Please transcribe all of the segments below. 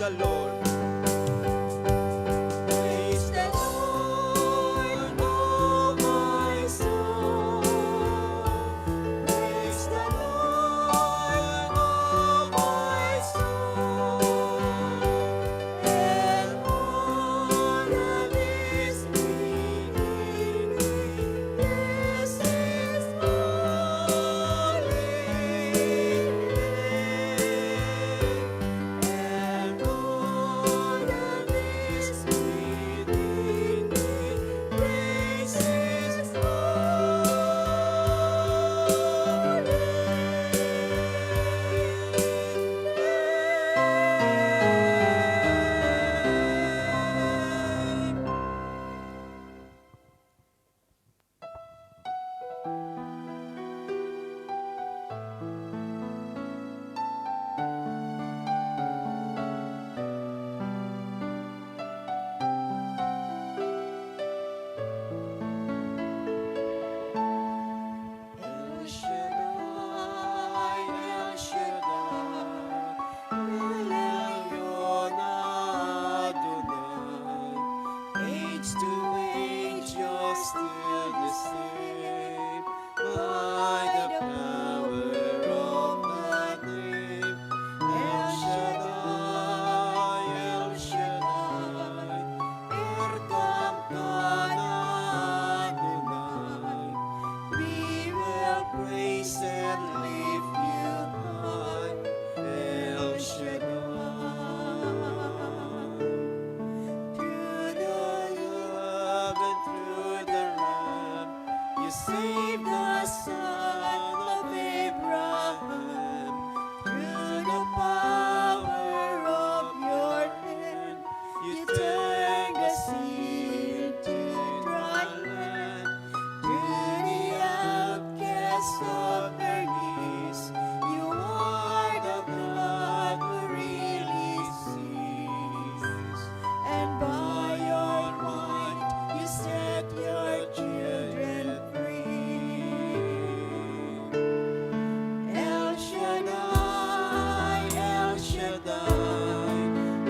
the Lord. Praise the Lord, oh my soul. Praise the Lord, oh my soul. And all that is within me, bless His holy name. And all that is within me, praise His holy name. El Shaddai, El Shaddai, El Elyon Adonai. Age to age, you're still the same. By the power of that name, El Shaddai, El Shaddai, Erkamkana Adonai. We will praise and lift you high, El Shaddai. Through the love and through the Ram, you saved the son of Abraham. Through the power of your hand, you turned the sea to dry land. To the outcasts of their knees, you are the blood who really sees. And by your might, you set your children free. El Shaddai, El Shaddai,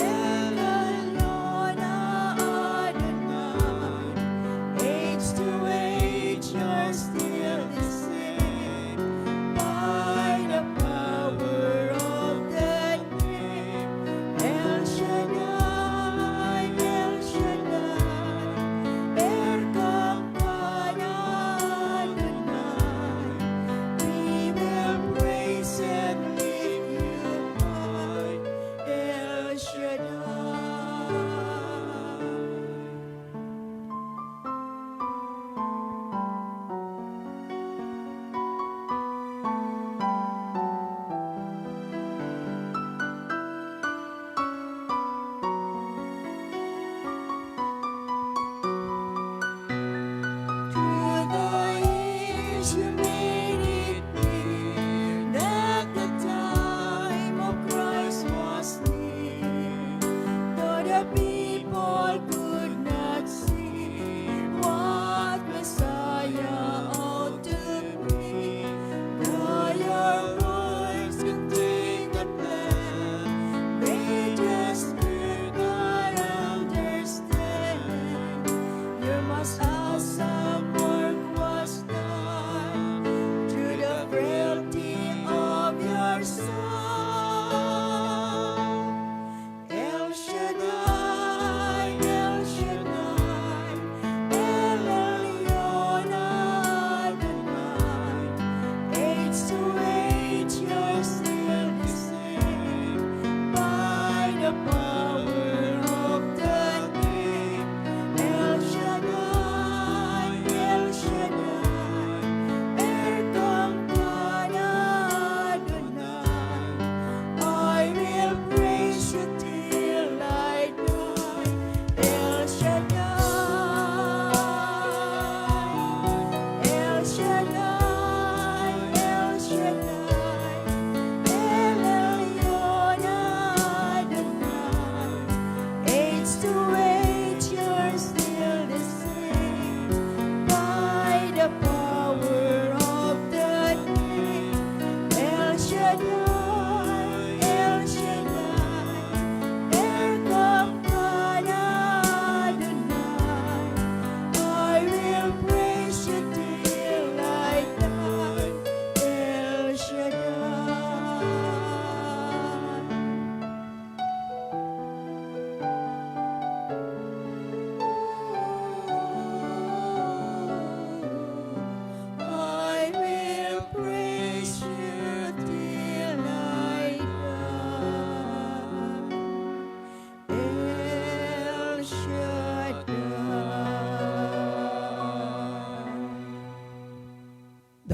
El Elyon Adonai. Age to age, you're still the same. By the power of that name, El Shaddai, El Shaddai, Erkamkana Adonai. We will praise and lift you high, El Shaddai. Through the years you made it clear that the time of Christ was near. Though the people could not see what Messiah ought to be, though your voice could take the plan, they just could not understand. Your most awesome work was done through the frailty of your Son. El Shaddai, El Shaddai, El Elyon Adonai. Age to age, you're still the same. By the power of that name, El Shaddai, El Shaddai, Erkamkana Adonai.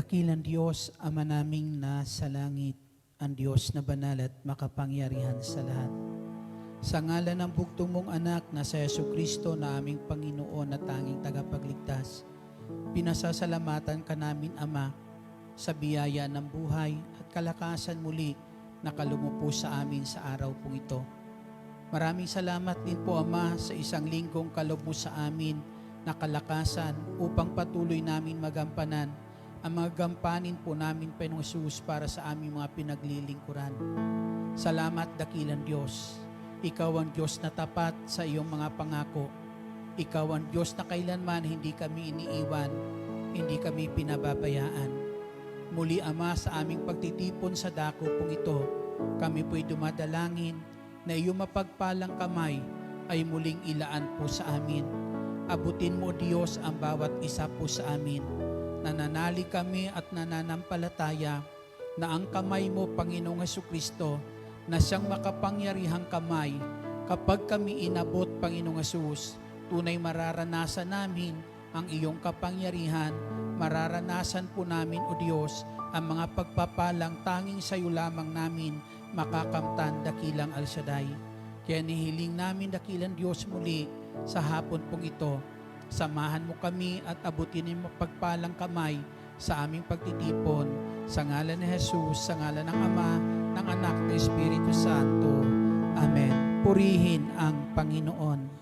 Dakilang Diyos, Ama naming nasa langit, ang Diyos na banal at makapangyarihan sa lahat. Sa ngalan ng bugtong mong anak na sa Jesucristo na aming Panginoon na tanging tagapagligtas, pinasasalamatan ka namin, Ama, sa biyaya ng buhay at kalakasan muli na kalumupo sa amin sa araw pong ito. Maraming salamat din po, Ama, sa isang linggong kalob mo sa amin na kalakasan upang patuloy namin magampanan ang mga gampanin po namin, Panginoong Hesus, para sa aming mga pinaglilingkuran. Salamat, dakilang Diyos. Ikaw ang Diyos na tapat sa iyong mga pangako. Ikaw ang Diyos na kailanman hindi kami iniiwan, hindi kami pinababayaan. Muli, Ama, sa aming pagtitipon sa dako pong ito, kami po'y dumadalangin na iyong mapagpalang kamay ay muling ilaan po sa amin. Abutin mo, Diyos, ang bawat isa po sa amin. Nananalig kami at nananampalataya na ang kamay mo, Panginoong Hesukristo, na siyang makapangyarihang kamay, kapag kami inabot, Panginoong Hesus, tunay mararanasan namin ang iyong kapangyarihan, mararanasan po namin, O Diyos, ang mga pagpapalang tanging sa iyo lamang namin makakamtan, dakilang El Shaddai. Kaya nihiling namin, dakilang Diyos, muli sa hapon pong ito, samahan mo kami at abutin mo pagpalang kamay sa aming pagtitipon. Sa ngalan ni Jesus, sa ngalan ng Ama, ng Anak, ng Espiritu Santo. Amen. Purihin ang Panginoon.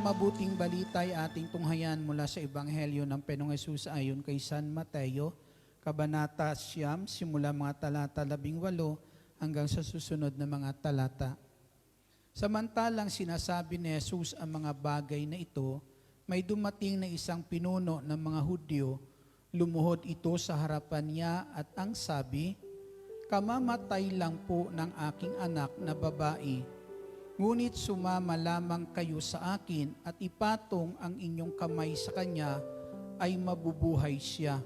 mabuting balita ay ating tunghayan mula sa Ebanghelyo ng Panginoong Hesus ayon kay San Mateo, Kabanata 9, simula mga talata 18 hanggang sa susunod na mga talata. Samantalang sinasabi ni Jesus ang mga bagay na ito, may dumating na isang pinuno ng mga Hudyo, lumuhod ito sa harapan niya at ang sabi, "Kamamatay lang po ng aking anak na babae. Ngunit sumama lamang kayo sa akin at ipatong ang inyong kamay sa kanya ay mabubuhay siya."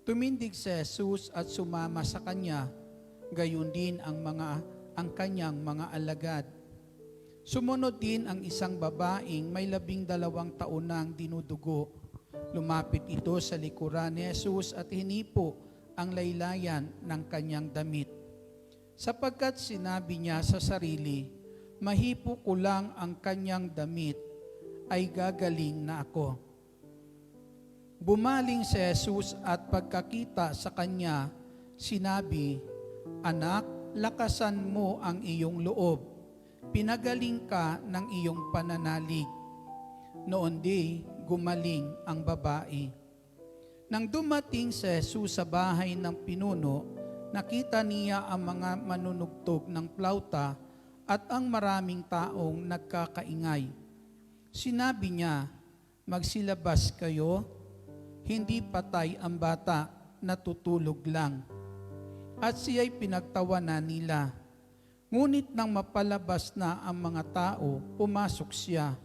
Tumindig si Jesus at sumama sa kanya, gayon din ang kanyang mga alagad. Sumunod din ang isang babaeng may 12 taon nang dinudugo. Lumapit ito sa likuran ni Jesus at hinipo ang laylayan ng kanyang damit. Sapagkat sinabi niya sa sarili, "Mahipo ko lang ang kanyang damit, ay gagaling na ako." Bumaling si Jesus at pagkakita sa kanya, sinabi, "Anak, lakasan mo ang iyong loob. Pinagaling ka ng iyong pananalig." Noon di, gumaling ang babae. Nang dumating si Jesus sa bahay ng pinuno, nakita niya ang mga manunugtog ng plauta at ang maraming taong nagkakaingay. Sinabi niya, "Magsilabas kayo, hindi patay ang bata, natutulog lang." At siya'y pinagtawanan nila. Ngunit nang mapalabas na ang mga tao, pumasok siya.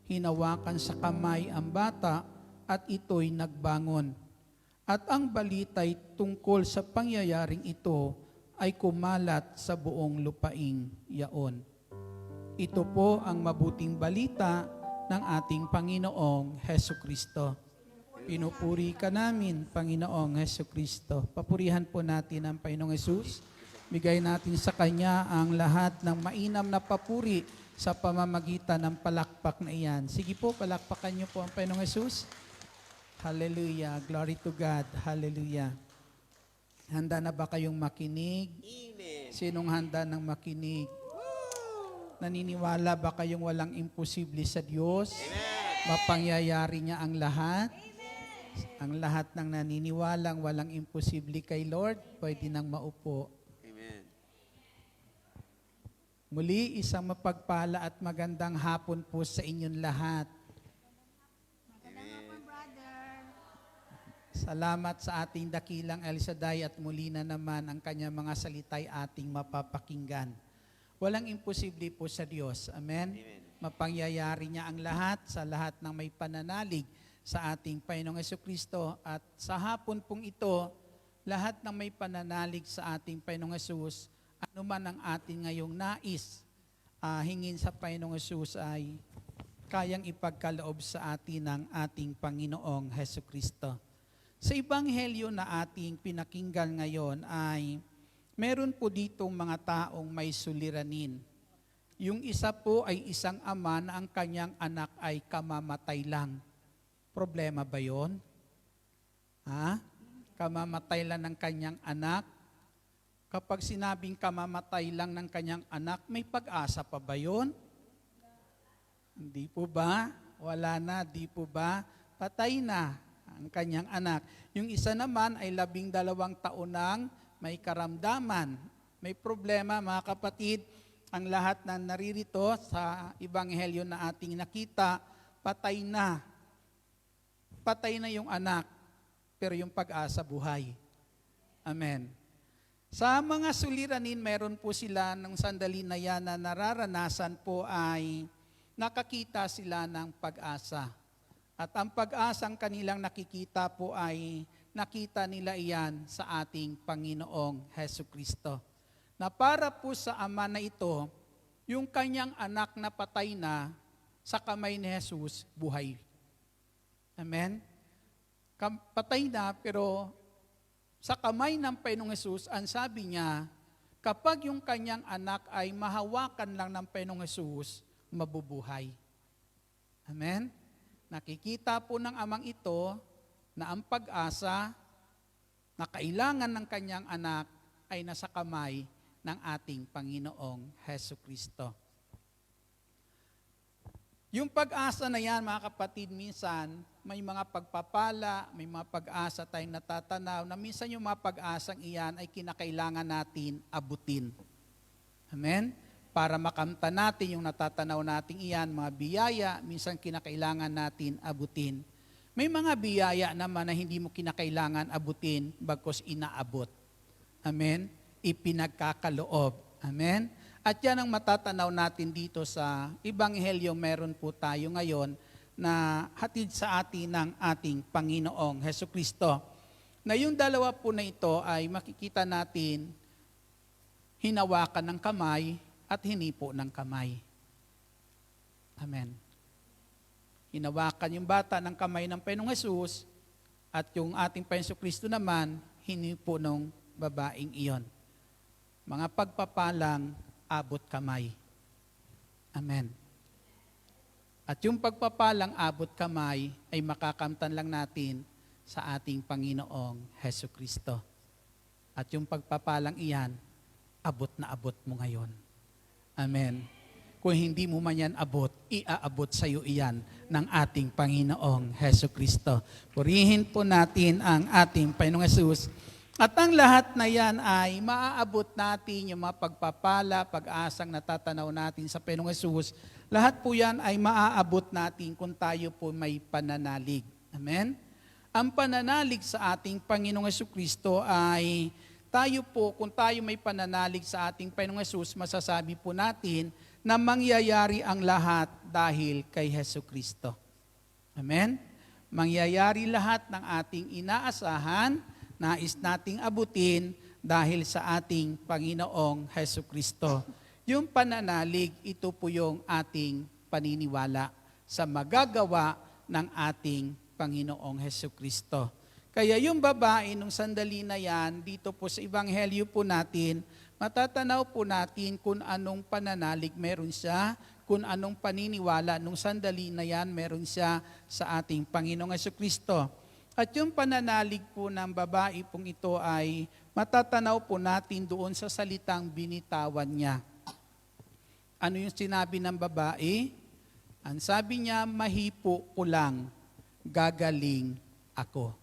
Hinawakan sa kamay ang bata at ito'y nagbangon. At ang balita'y tungkol sa pangyayaring ito ay kumalat sa buong lupaing yaon. Ito po ang mabuting balita ng ating Panginoong Hesukristo. Pinupuri ka namin, Panginoong Hesukristo. Papurihan po natin ang Panginoong Hesus. Bigay natin sa Kanya ang lahat ng mainam na papuri sa pamamagitan ng palakpak na iyan. Sige po, palakpakan niyo po ang Panginoong Hesus. Hallelujah. Glory to God. Hallelujah. Handa na ba kayong makinig? Amen. Sinong handa ng makinig? Naniniwala ba kayong walang imposible sa Diyos? Amen. Mapangyayari niya ang lahat? Ang lahat ng naniniwalang walang imposible kay Lord, pwede nang maupo. Amen. Muli, isang mapagpala at magandang hapon po sa inyong lahat. Salamat sa ating dakilang El Shaddai at muli na naman ang kanyang mga salita'y ating mapapakinggan. Walang imposible po sa Diyos. Amen? Amen. Mapangyayari niya ang lahat sa lahat ng may pananalig sa ating Panginoong Hesukristo. At sa hapon pong ito, lahat ng may pananalig sa ating Panginoong Hesus, ano man ang ating ngayong nais, hingin sa Panginoong Hesus ay kayang ipagkaloob sa atin ng ating Panginoong Hesukristo. Sa Ebanghelyo na ating pinakinggan ngayon ay meron po ditong mga taong may suliranin. Yung isa po ay isang ama na ang kanyang anak ay kamamatay lang. Problema ba yon? Kamamatay lang ng kanyang anak? Kapag sinabing kamamatay lang ng kanyang anak, may pag-asa pa ba yon? Hindi po ba? Wala na, di po ba? Patay na ang kanyang anak. Yung isa naman ay 12 taon nang may karamdaman. May problema, mga kapatid, ang lahat na naririto sa Ebanghelyo na ating nakita, patay na. Patay na yung anak, pero yung pag-asa buhay. Amen. Sa mga suliranin, meron po sila ng sandali na yan na nararanasan po ay nakakita sila ng pag-asa. At ang pag-asang kanilang nakikita po ay nakita nila iyan sa ating Panginoong Hesukristo. Na para po sa ama na ito, yung kanyang anak na patay na sa kamay ni Jesus, buhay. Amen? Patay na, pero sa kamay ng Panginoong Jesus, ang sabi niya, kapag yung kanyang anak ay mahawakan lang ng Panginoong Jesus, mabubuhay. Amen? Nakikita po ng amang ito na ang pag-asa na kailangan ng kanyang anak ay nasa kamay ng ating Panginoong Hesukristo. Yung pag-asa na yan, mga kapatid, minsan may mga pagpapala, may mga pag-asa tayong natatanaw na minsan yung mga pag-asang iyan ay kinakailangan natin abutin. Amen? Para makamta natin yung natatanaw nating iyan, mga biyaya, minsan kinakailangan natin abutin. May mga biyaya naman na hindi mo kinakailangan abutin, bagkus inaabot. Amen? Ipinagkakaloob. Amen? At yan ang matatanaw natin dito sa Ebanghelyo, meron po tayo ngayon na hatid sa atin ng ating Panginoong Hesukristo. Na yung dalawa po na ito ay makikita natin hinawakan ng kamay at hinipo ng kamay. Amen. Hinawakan yung bata ng kamay ng Panginoong Hesus at yung ating Panginoong Hesukristo naman hinipo ng babaeng iyon. Mga pagpapalang abot kamay. Amen. At yung pagpapalang abot kamay ay makakamtan lang natin sa ating Panginoong Hesukristo. At yung pagpapalang iyan, abot na abot mo ngayon. Amen. Kung hindi mo man yan abot, iaabot sa iyo iyan ng ating Panginoong Hesukristo. Purihin po natin ang ating Panginoong Hesus. At ang lahat na yan ay maaabot natin yung mga pagpapala, pag-asang natatanaw natin sa Panginoong Hesus. Lahat po yan ay maaabot natin kung tayo po may pananalig. Amen? Ang pananalig sa ating Panginoong Hesukristo ay tayo po, kung tayo may pananalig sa ating Panginoong Hesus, masasabi po natin na mangyayari ang lahat dahil kay Hesukristo. Amen? Mangyayari lahat ng ating inaasahan, nais nating abutin dahil sa ating Panginoong Hesukristo. Yung pananalig, ito po yung ating paniniwala sa magagawa ng ating Panginoong Hesukristo. Kaya yung babae nung sandali na yan, dito po sa Ebanghelyo po natin, matatanaw po natin kung anong pananalig meron siya, kung anong paniniwala nung sandali na yan meron siya sa ating Panginoong Hesukristo. At yung pananalig po ng babae pong ito ay matatanaw po natin doon sa salitang binitawan niya. Ano yung sinabi ng babae? Ang sabi niya, mahipo ko lang, gagaling ako.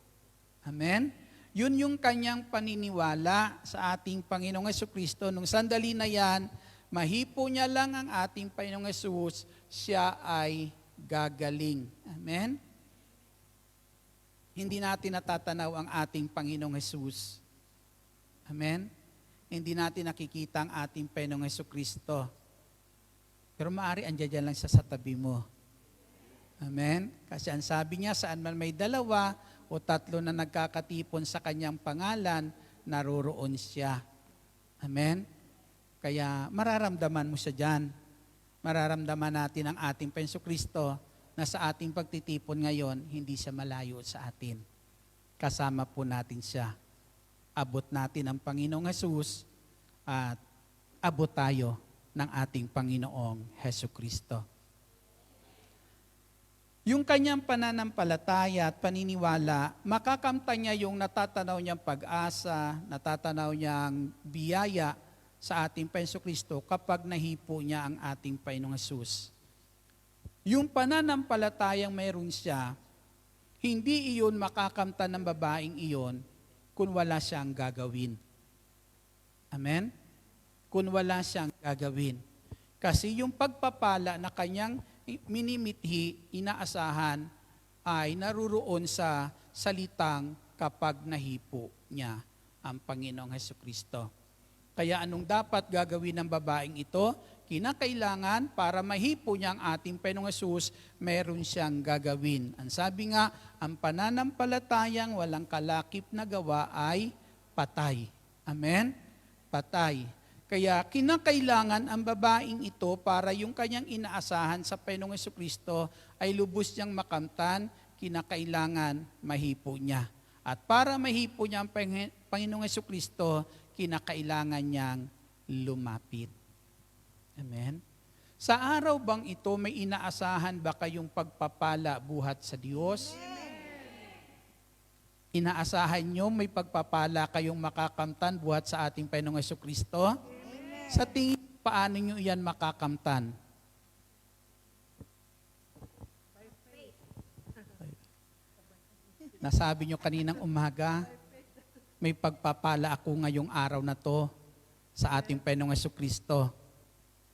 Amen? Yun yung kanyang paniniwala sa ating Panginoong Hesukristo. Nung sandali na yan, mahipo niya lang ang ating Panginoong Hesus, siya ay gagaling. Amen? Hindi natin natatanaw ang ating Panginoong Hesus. Amen? Hindi natin nakikita ang ating Panginoong Hesukristo. Pero maaari andyan lang siya sa tabi mo. Amen? Kasi ang sabi niya, saan man may dalawa o tatlo na nagkakatipon sa kanyang pangalan, naroroon siya. Amen? Kaya mararamdaman mo siya dyan. Mararamdaman natin ang ating Panginoong Hesukristo na sa ating pagtitipon ngayon, hindi siya malayo sa atin. Kasama po natin siya. Abot natin ang Panginoong Hesus at abot tayo ng ating Panginoong Hesukristo. Yung kanyang pananampalataya at paniniwala, makakamtan niya yung natatanaw niyang pag-asa, natatanaw niyang biyaya sa ating Panginoong Hesukristo kapag nahipo niya ang ating Panginoong Hesus. Yung pananampalatayang mayroon siya, hindi iyon makakamtan ng babaeng iyon kung wala siyang gagawin. Amen? Kung wala siyang gagawin. Kasi yung pagpapala na kanyang minimithi, inaasahan, ay naruroon sa salitang kapag nahipo niya ang Panginoong Hesukristo. Kaya anong dapat gagawin ng babaeng ito? Kinakailangan para mahipo niya ang ating Panginoong Hesus, meron siyang gagawin. Ang sabi nga, ang pananampalatayang walang kalakip na gawa ay patay. Amen? Patay. Kaya kinakailangan ang babaeng ito para yung kanyang inaasahan sa Panginoong Hesukristo ay lubos niyang makamtan, kinakailangan mahipo niya. At para mahipo niya ang Panginoong Hesukristo, kinakailangan niyang lumapit. Amen? Sa araw bang ito, may inaasahan ba kayong pagpapala buhat sa Diyos? Inaasahan nyo may pagpapala kayong makakamtan buhat sa ating Panginoong Hesukristo? Sa tingin, paano nyo iyan makakamtan? Nasabi nyo kaninang umaga, may pagpapala ako ngayong araw na to sa ating Panginoong Jesucristo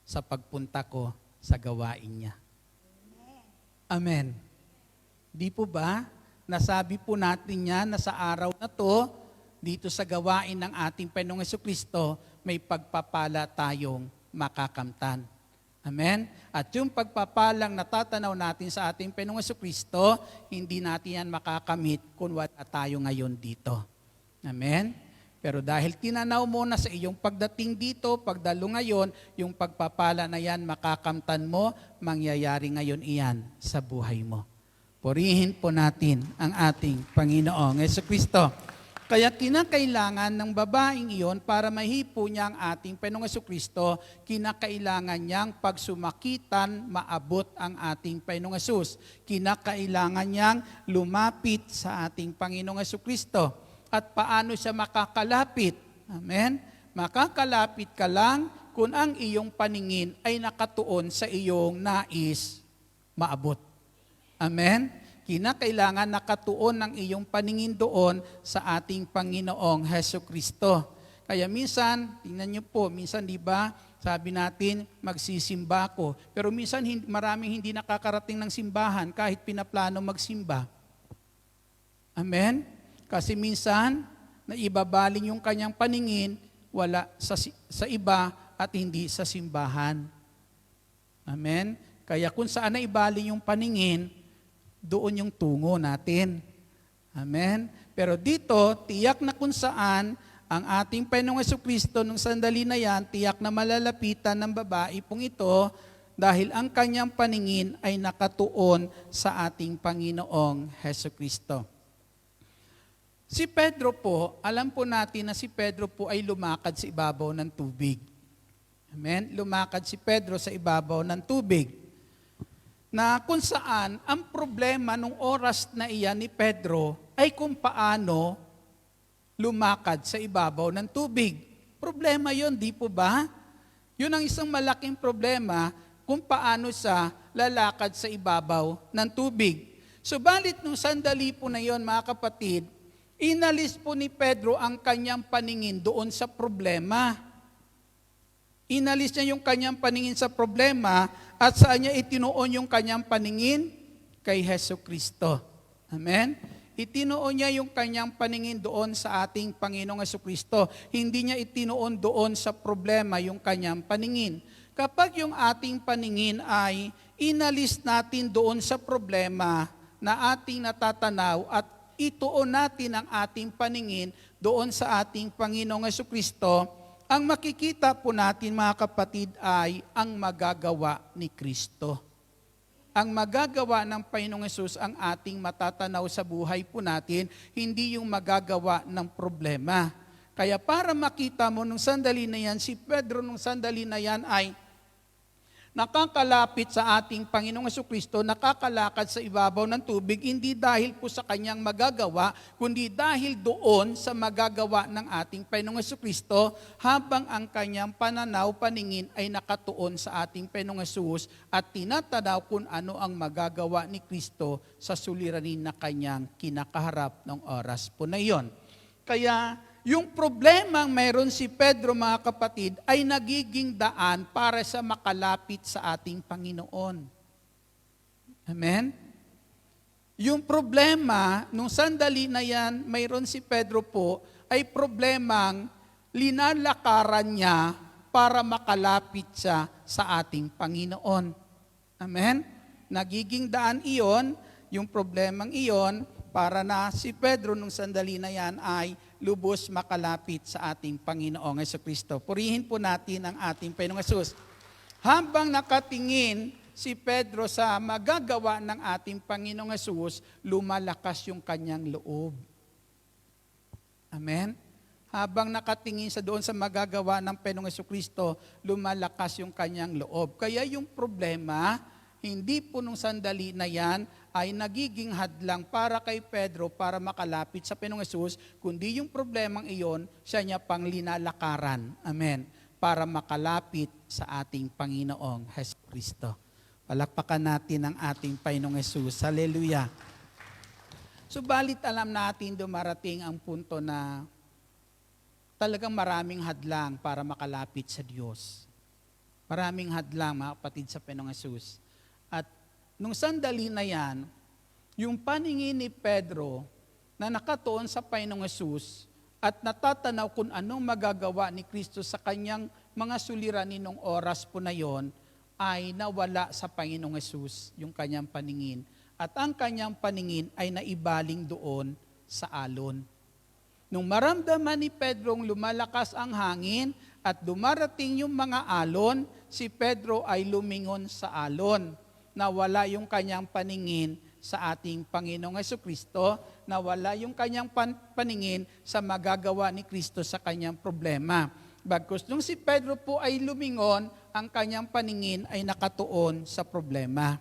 sa pagpunta ko sa gawain niya. Amen. Di po ba? Nasabi po natin yan na sa araw na to, dito sa gawain ng ating Panginoong Jesucristo, may pagpapala tayong makakamtan. Amen? At yung pagpapalang natatanaw natin sa ating Panginoong Jesucristo, hindi natin yan makakamit kung wala tayo ngayon dito. Amen? Pero dahil tinanaw mo na sa iyong pagdating dito, pagdalo ngayon, yung pagpapala na yan makakamtan mo, mangyayari ngayon iyan sa buhay mo. Purihin po natin ang ating Panginoong Jesucristo. Kaya kinakailangan ng babaeng iyon para mahipo niya ang ating Panginoong Jesucristo, kinakailangan niyang pagsumakitan, maabot ang ating Panginoong Jesus. Kinakailangan niyang lumapit sa ating Panginoong Jesucristo. At paano siya makakalapit? Amen? Makakalapit ka lang kung ang iyong paningin ay nakatuon sa iyong nais maabot. Amen? Kinakailangan nakatuon ang iyong paningin doon sa ating Panginoong Jesucristo. Kaya minsan, tingnan niyo po, minsan di ba, sabi natin, magsisimba ko. Pero minsan maraming hindi nakakarating ng simbahan kahit pinaplano magsimba. Amen? Kasi minsan, naibabaling yung kanyang paningin, wala sa iba at hindi sa simbahan. Amen? Kaya kung saan naibaling yung paningin, doon yung tungo natin. Amen? Pero dito, tiyak na kung saan ang ating Panginoong Jesucristo nung sandali na yan, tiyak na malalapitan ng babae pong ito dahil ang kanyang paningin ay nakatuon sa ating Panginoong Jesucristo. Si Pedro po, alam po natin na si Pedro po ay lumakad sa ibabaw ng tubig. Amen? Lumakad si Pedro sa ibabaw ng tubig. Na kung saan ang problema nung oras na iyan ni Pedro ay kung paano lumakad sa ibabaw ng tubig. Problema yon, di po ba? Yun ang isang malaking problema kung paano siya lalakad sa ibabaw ng tubig. Subalit nung sandali po na yon, mga kapatid, inalis po ni Pedro ang kanyang paningin doon sa problema. Inalis niya yung kanyang paningin sa problema at saan niya itinuon yung kanyang paningin? Kay Jesucristo. Amen? Itinuon niya yung kanyang paningin doon sa ating Panginoong Jesucristo. Hindi niya itinuon doon sa problema yung kanyang paningin. Kapag yung ating paningin ay inalis natin doon sa problema na ating natatanaw at ituon natin ang ating paningin doon sa ating Panginoong Jesucristo, ang makikita po natin, mga kapatid, ay ang magagawa ni Kristo. Ang magagawa ng Panginoong Hesus ang ating matatanaw sa buhay po natin, hindi yung magagawa ng problema. Kaya para makita mo nung sandali na yan, si Pedro nung sandali na yan ay nakakalapit sa ating Panginoong Jesucristo, nakakalakad sa ibabaw ng tubig, hindi dahil po sa kanyang magagawa, kundi dahil doon sa magagawa ng ating Panginoong Jesucristo, habang ang kanyang pananaw, paningin ay nakatuon sa ating Panginoong Hesus at tinatanaw kung ano ang magagawa ni Kristo sa suliranin na kanyang kinakaharap ng oras po na iyon. Kaya, yung problemang mayroon si Pedro, mga kapatid, ay nagiging daan para sa makalapit sa ating Panginoon. Amen? Yung problema, nung sandali na yan, mayroon si Pedro po, ay problemang linalakaran niya para makalapit siya sa ating Panginoon. Amen? Nagiging daan iyon, yung problemang iyon, para na si Pedro nung sandali na yan ay lubos makalapit sa ating Panginoong Jesucristo. Purihin po natin ang ating Panginoong Hesus. Habang nakatingin si Pedro sa magagawa ng ating Panginoong Hesus, lumalakas yung kanyang loob. Amen? Habang nakatingin sa doon sa magagawa ng Panginoong Jesucristo, lumalakas yung kanyang loob. Kaya yung problema, hindi po nung sandali na yan ay nagiging hadlang para kay Pedro para makalapit sa Panginoong Hesus, kundi yung problemang iyon, siya niya pang linalakaran. Amen. Para makalapit sa ating Panginoong Jesucristo. Palakpakan natin ang ating Panginoong Hesus. Hallelujah. Subalit alam natin dumarating ang punto na talagang maraming hadlang para makalapit sa Diyos. Maraming hadlang, mga kapatid, sa Panginoong Hesus. At nung sandali na yan, yung paningin ni Pedro na nakatuon sa Panginoong Hesus at natatanaw kung anong magagawa ni Kristo sa kanyang mga suliranin nung oras po na yon, ay nawala sa Panginoong Hesus yung kanyang paningin. At ang kanyang paningin ay naibaling doon sa alon. Nung maramdaman ni Pedrong lumalakas ang hangin at dumarating yung mga alon, si Pedro ay lumingon sa alon. Nawala yung kanyang paningin sa ating Panginoong Jesucristo, nawala yung kanyang paningin sa magagawa ni Kristo sa kanyang problema. Bagkus nung si Pedro po ay lumingon, ang kanyang paningin ay nakatuon sa problema.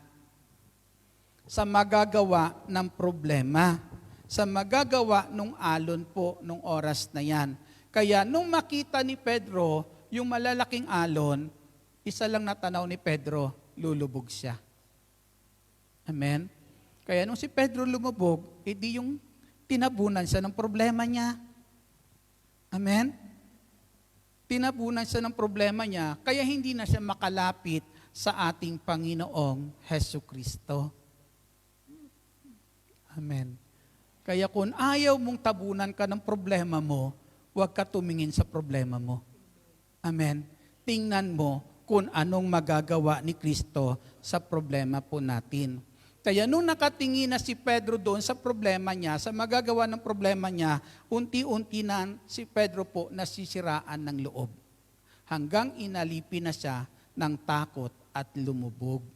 Sa magagawa ng problema, sa magagawa nung alon po nung oras na yan. Kaya nung makita ni Pedro yung malalaking alon, isa lang natanaw ni Pedro, lulubog siya. Amen? Kaya nung si Pedro lumubog, edi yung tinabunan siya ng problema niya. Amen? Tinabunan siya ng problema niya, kaya hindi na siya makalapit sa ating Panginoong Jesucristo. Amen. Kaya kung ayaw mong tabunan ka ng problema mo, huwag ka tumingin sa problema mo. Amen. Tingnan mo kung anong magagawa ni Kristo sa problema po natin. Kaya nung nakatingin na si Pedro doon sa problema niya, sa magagawa ng problema niya, unti-unti na si Pedro po nasisiraan ng loob. Hanggang inalipin na siya ng takot at lumubog.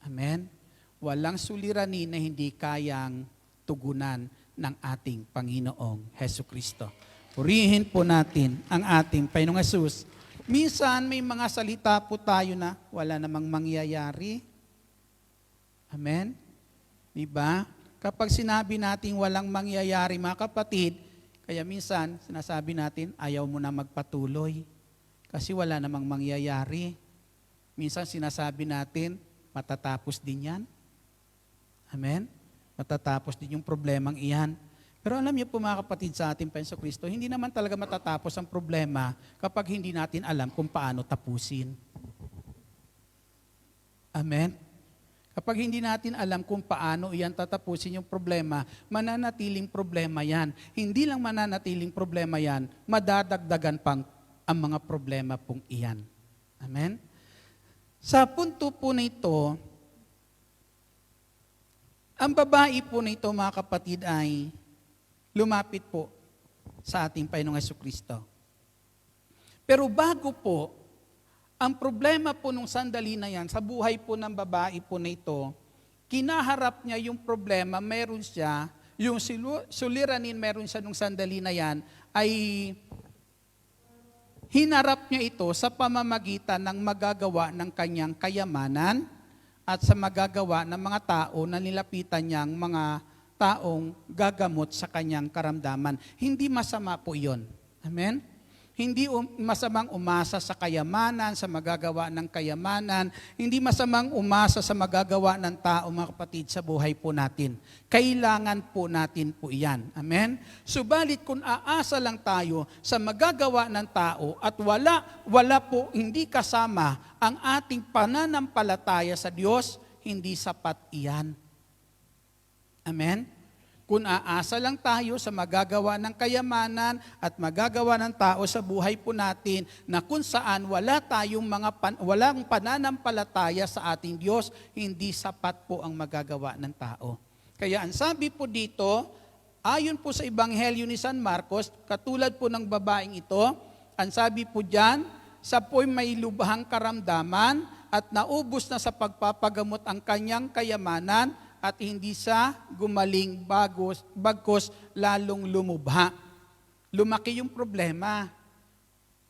Amen. Walang suliranin na hindi kayang tugunan ng ating Panginoong Jesucristo. Purihin po natin ang ating Panginoong Hesus. Minsan may mga salita po tayo na wala namang mangyayari. Amen? Diba? Kapag sinabi natin walang mangyayari, mga kapatid, kaya minsan sinasabi natin ayaw mo na magpatuloy kasi wala namang mangyayari. Minsan sinasabi natin matatapos din yan. Amen? Matatapos din yung problemang iyan. Pero alam niyo po mga kapatid sa ating Panginoong Kristo, hindi naman talaga matatapos ang problema kapag hindi natin alam kung paano tapusin. Amen? Kapag hindi natin alam kung paano iyan tatapusin yung problema, mananatiling problema yan. Hindi lang mananatiling problema yan, madadagdagan pang ang mga problema pong iyan. Amen? Sa punto po na ito, ang babae po nito, mga kapatid, ay lumapit po sa ating Panginoong Jesucristo. Pero bago po, ang problema po nung sandali na yan, sa buhay po ng babae po nito, kinaharap niya yung problema, meron siya, yung suliranin meron siya nung sandali na yan, ay hinarap niya ito sa pamamagitan ng magagawa ng kanyang kayamanan, at sa magagawa ng mga tao na nilapitan niyang mga taong gagamot sa kanyang karamdaman. Hindi masama po iyon. Amen? Hindi masamang umasa sa kayamanan, sa magagawa ng kayamanan. Hindi masamang umasa sa magagawa ng tao, mga kapatid, sa buhay po natin. Kailangan po natin po iyan. Amen? Subalit kung aasa lang tayo sa magagawa ng tao at wala po, hindi kasama ang ating pananampalataya sa Diyos, hindi sapat iyan. Amen? Kung aasa lang tayo sa magagawa ng kayamanan at magagawa ng tao sa buhay po natin na kung saan walang pananampalataya sa ating Diyos, hindi sapat po ang magagawa ng tao. Kaya ang sabi po dito, ayon po sa Ebanghelyo ni San Marcos, katulad po ng babaeng ito, ang sabi po diyan, sa po'y may lubhang karamdaman at naubos na sa pagpapagamot ang kanyang kayamanan, at hindi siya gumaling bagkos lalong lumubha. Lumaki yung problema.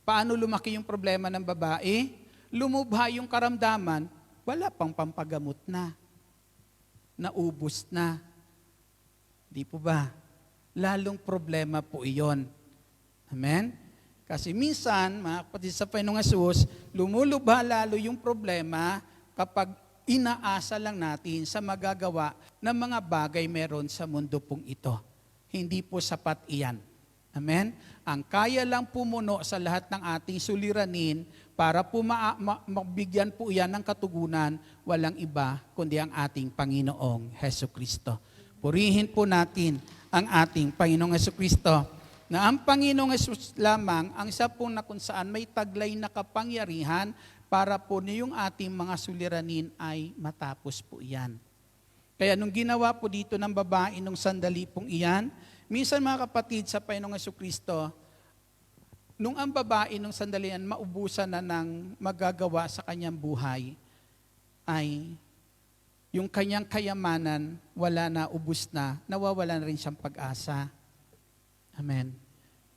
Paano lumaki yung problema ng babae? Lumubha yung karamdaman, wala pang pampagamot na. Naubos na. Di po ba? Lalong problema po iyon. Amen? Kasi minsan, mga kapatid sa Panginoong Hesus, lumulubha lalo yung problema kapag inaasa lang natin sa magagawa ng mga bagay meron sa mundo pong ito. Hindi po sapat iyan. Amen? Ang kaya lang pumuno sa lahat ng ating suliranin para po mabigyan po iyan ng katugunan, walang iba kundi ang ating Panginoong Hesukristo. Purihin po natin ang ating Panginoong Hesukristo, na ang Panginoong Hesus lamang ang isa po na kung saan may taglay na kapangyarihan para po yung ating mga suliranin ay matapos po iyan. Kaya nung ginawa po dito ng babae nung sandali pong iyan, minsan mga kapatid sa Panginoong Hesukristo, nung ang babae nung sandali yan maubusan na ng magagawa sa kanyang buhay, ay yung kanyang kayamanan wala na, ubus na, nawawala na rin siyang pag-asa. Amen.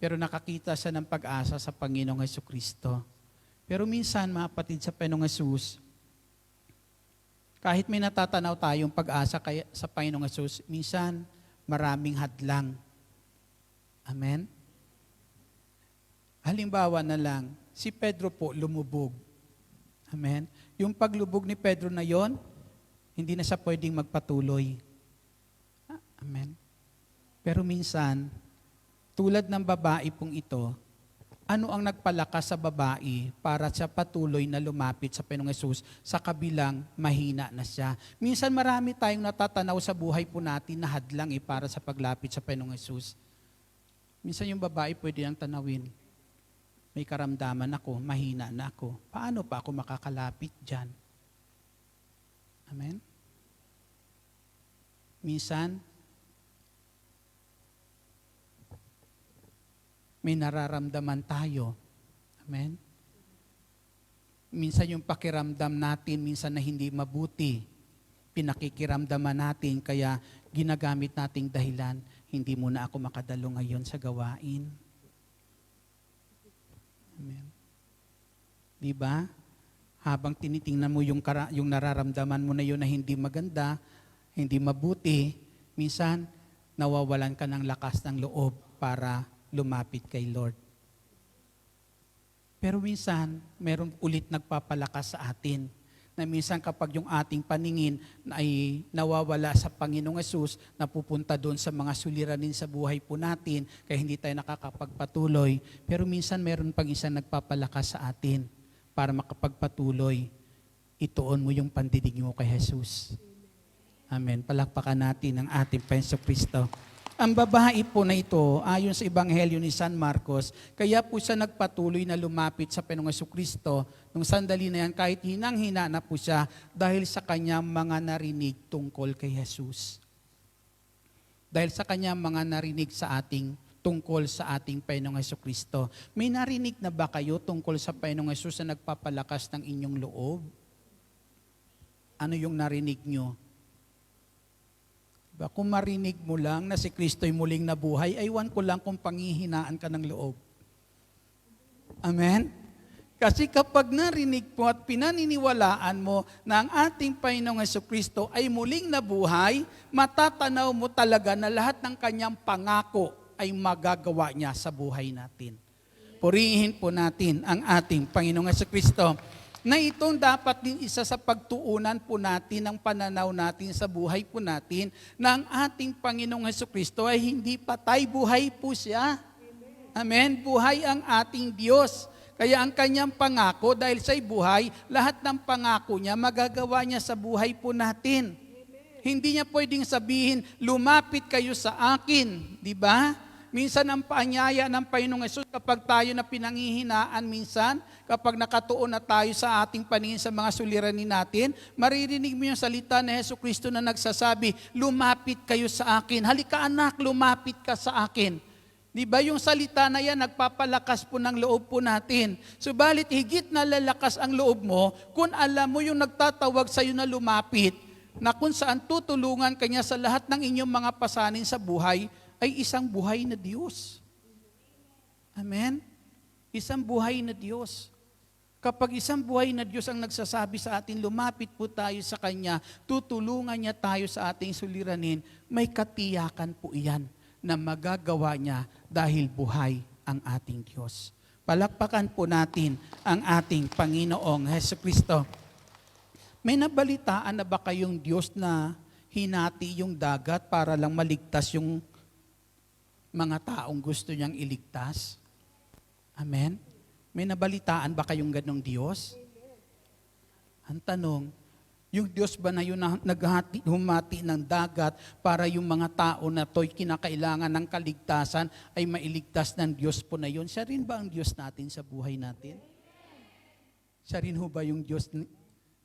Pero nakakita siya ng pag-asa sa Panginoong Hesukristo. Pero minsan, mga kapatid sa Panginoong Hesus, kahit may natatanaw tayong pag-asa sa Panginoong Hesus, minsan maraming hadlang. Amen? Halimbawa na lang, si Pedro po lumubog. Amen? Yung paglubog ni Pedro na yon, hindi na siya pwedeng magpatuloy. Amen? Pero minsan, tulad ng babae pong ito, ano ang nagpalakas sa babae para siya patuloy na lumapit sa Panginoong Hesus sa kabilang mahina na siya? Minsan marami tayong natatanaw sa buhay po natin na hadlang para sa paglapit sa Panginoong Hesus. Minsan yung babae pwede nang tanawin, may karamdaman ako, mahina na ako. Paano pa ako makakalapit dyan? Amen? Minsan, may nararamdaman tayo. Amen? Minsan yung pakiramdam natin, minsan na hindi mabuti. Pinakikiramdaman natin, kaya ginagamit nating dahilan, hindi muna ako makadalo ngayon sa gawain. Amen. Diba? Habang tinitingnan mo yung nararamdaman mo na yun na hindi maganda, hindi mabuti, minsan nawawalan ka ng lakas ng loob para lumapit kay Lord. Pero minsan, meron ulit nagpapalakas sa atin na minsan kapag yung ating paningin ay nawawala sa Panginoong Hesus, napupunta doon sa mga suliranin sa buhay po natin, kaya hindi tayo nakakapagpatuloy. Pero minsan meron pang isang nagpapalakas sa atin para makapagpatuloy. Ituon mo yung pandinig mo kay Jesus. Amen. Palakpakan natin ang ating Panginoong Kristo. Ang babae po na ito, ayon sa Ebanghelyo ni San Marcos, kaya po siya nagpatuloy na lumapit sa Panginoong Jesucristo nung sandali na yan, kahit hinang-hina na po siya dahil sa kanyang mga narinig tungkol kay Jesus. Dahil sa kanyang mga narinig sa ating tungkol sa ating Panginoong Jesucristo. May narinig na ba kayo tungkol sa Panginoong Jesus na nagpapalakas ng inyong loob? Ano yung narinig nyo? Kung marinig mo lang na si Kristo'y muling nabuhay, aywan ko lang kung panghihinaan ka ng loob. Amen? Kasi kapag narinig mo at pinaniniwalaan mo na ang ating Panginoong Jesucristo ay muling nabuhay, matatanaw mo talaga na lahat ng kanyang pangako ay magagawa niya sa buhay natin. Purihin po natin ang ating Panginoong Jesucristo, na itong dapat din isa sa pagtuunan po natin ng pananaw natin sa buhay po natin, na ang ating Panginoong Hesukristo ay hindi patay, buhay po siya. Amen? Buhay ang ating Diyos. Kaya ang kanyang pangako, dahil siya'y buhay, lahat ng pangako niya, magagawa niya sa buhay po natin. Hindi niya pwedeng sabihin, lumapit kayo sa akin. Di ba? Minsan ang paanyaya ng Panginoong Hesus kapag tayo na pinanghihinaan minsan, kapag nakatuon na tayo sa ating paningin sa mga suliranin natin, maririnig mo yung salita ni Jesucristo na nagsasabi, lumapit kayo sa akin. Halika anak, lumapit ka sa akin. Di ba yung salita na yan, nagpapalakas po ng loob po natin. Subalit higit na lalakas ang loob mo kung alam mo yung nagtatawag sa iyo na lumapit, na kung saan tutulungan kanya sa lahat ng inyong mga pasanin sa buhay, ay isang buhay na Diyos. Amen? Isang buhay na Diyos. Kapag isang buhay na Diyos ang nagsasabi sa atin, lumapit po tayo sa Kanya, tutulungan niya tayo sa ating suliranin, may katiyakan po iyan na magagawa niya dahil buhay ang ating Diyos. Palakpakan po natin ang ating Panginoong Hesukristo. May nabalitaan na ba kayong Diyos na hinati yung dagat para lang maligtas yung mga taong gusto niyang iligtas? Amen? May nabalitaan ba kayong ganong Diyos? Ang tanong, yung Diyos ba na yun na humati ng dagat para yung mga tao na to'y kinakailangan ng kaligtasan ay mailigtas ng Diyos po na yun? Siya rin ba ang Diyos natin sa buhay natin? Siya rin ho ba yung Diyos